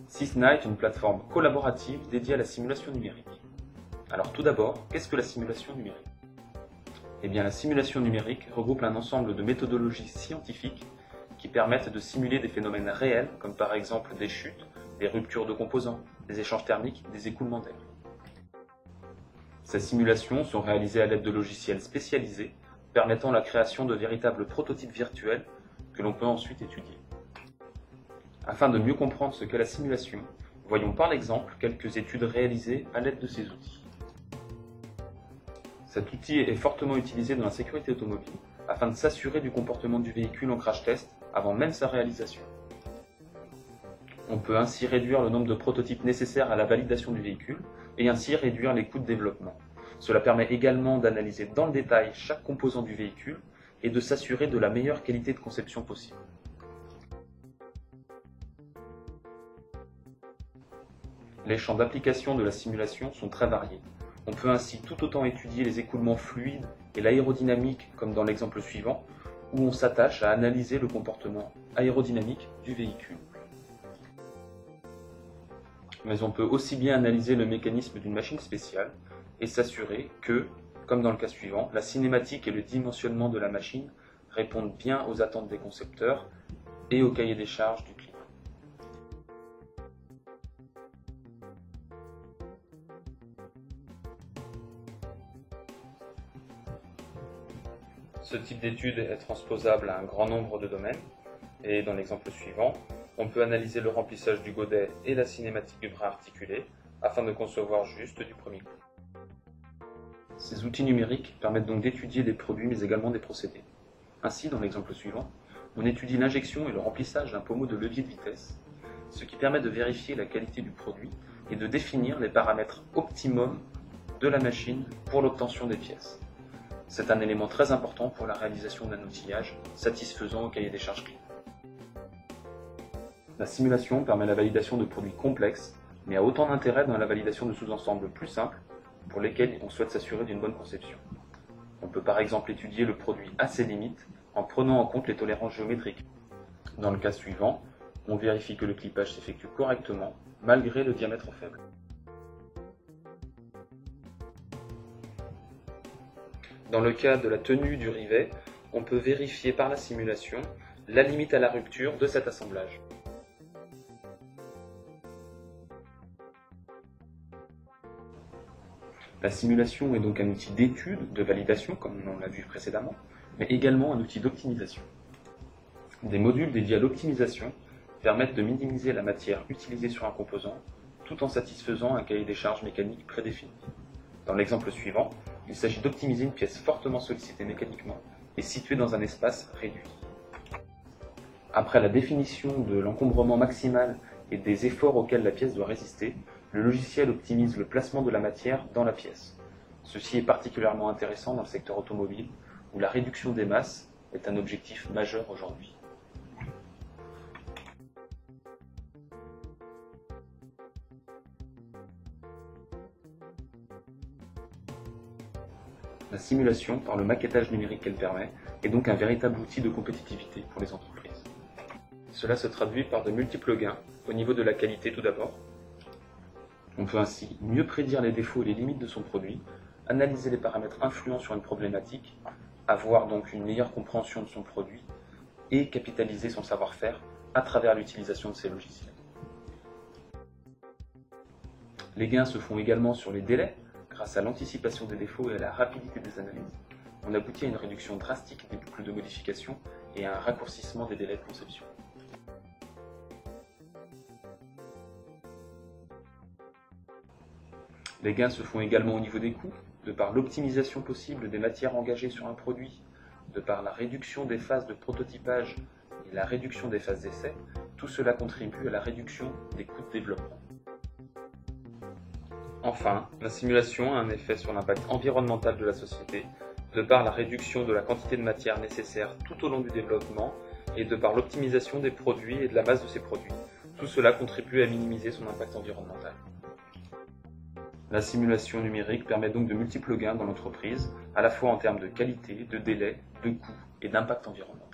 Sysna est une plateforme collaborative dédiée à la simulation numérique. Alors tout d'abord, qu'est-ce que la simulation numérique? Eh bien, la simulation numérique regroupe un ensemble de méthodologies scientifiques qui permettent de simuler des phénomènes réels, comme par exemple des chutes, des ruptures de composants, des échanges thermiques, des écoulements d'air. Ces simulations sont réalisées à l'aide de logiciels spécialisés, permettant la création de véritables prototypes virtuels que l'on peut ensuite étudier. Afin de mieux comprendre ce qu'est la simulation, voyons par exemple quelques études réalisées à l'aide de ces outils. Cet outil est fortement utilisé dans la sécurité automobile afin de s'assurer du comportement du véhicule en crash test avant même sa réalisation. On peut ainsi réduire le nombre de prototypes nécessaires à la validation du véhicule et ainsi réduire les coûts de développement. Cela permet également d'analyser dans le détail chaque composant du véhicule et de s'assurer de la meilleure qualité de conception possible. Les champs d'application de la simulation sont très variés. On peut ainsi tout autant étudier les écoulements fluides et l'aérodynamique comme dans l'exemple suivant, où on s'attache à analyser le comportement aérodynamique du véhicule. Mais on peut aussi bien analyser le mécanisme d'une machine spéciale et s'assurer que, comme dans le cas suivant, la cinématique et le dimensionnement de la machine répondent bien aux attentes des concepteurs et au cahier des charges du client. Ce type d'étude est transposable à un grand nombre de domaines, et dans l'exemple suivant, on peut analyser le remplissage du godet et la cinématique du bras articulé afin de concevoir juste du premier coup. Ces outils numériques permettent donc d'étudier des produits mais également des procédés. Ainsi, dans l'exemple suivant, on étudie l'injection et le remplissage d'un pommeau de levier de vitesse, ce qui permet de vérifier la qualité du produit et de définir les paramètres optimums de la machine pour l'obtention des pièces. C'est un élément très important pour la réalisation d'un outillage satisfaisant au cahier des charges client. La simulation permet la validation de produits complexes, mais a autant d'intérêt dans la validation de sous-ensembles plus simples, pour lesquels on souhaite s'assurer d'une bonne conception. On peut par exemple étudier le produit à ses limites en prenant en compte les tolérances géométriques. Dans le cas suivant, on vérifie que le clipage s'effectue correctement, malgré le diamètre faible. Dans le cas de la tenue du rivet, on peut vérifier par la simulation la limite à la rupture de cet assemblage. La simulation est donc un outil d'étude, de validation, comme on l'a vu précédemment, mais également un outil d'optimisation. Des modules dédiés à l'optimisation permettent de minimiser la matière utilisée sur un composant, tout en satisfaisant un cahier des charges mécanique prédéfini. Dans l'exemple suivant, il s'agit d'optimiser une pièce fortement sollicitée mécaniquement et située dans un espace réduit. Après la définition de l'encombrement maximal et des efforts auxquels la pièce doit résister, le logiciel optimise le placement de la matière dans la pièce. Ceci est particulièrement intéressant dans le secteur automobile, où la réduction des masses est un objectif majeur aujourd'hui. La simulation, par le maquettage numérique qu'elle permet, est donc un véritable outil de compétitivité pour les entreprises. Cela se traduit par de multiples gains, au niveau de la qualité tout d'abord. On peut ainsi mieux prédire les défauts et les limites de son produit, analyser les paramètres influents sur une problématique, avoir donc une meilleure compréhension de son produit et capitaliser son savoir-faire à travers l'utilisation de ces logiciels. Les gains se font également sur les délais, grâce à l'anticipation des défauts et à la rapidité des analyses. On aboutit à une réduction drastique des boucles de modification et à un raccourcissement des délais de conception. Les gains se font également au niveau des coûts, de par l'optimisation possible des matières engagées sur un produit, de par la réduction des phases de prototypage et la réduction des phases d'essai. Tout cela contribue à la réduction des coûts de développement. Enfin, la simulation a un effet sur l'impact environnemental de la société, de par la réduction de la quantité de matière nécessaire tout au long du développement et de par l'optimisation des produits et de la masse de ces produits. Tout cela contribue à minimiser son impact environnemental. La simulation numérique permet donc de multiples gains dans l'entreprise, à la fois en termes de qualité, de délai, de coût et d'impact environnemental.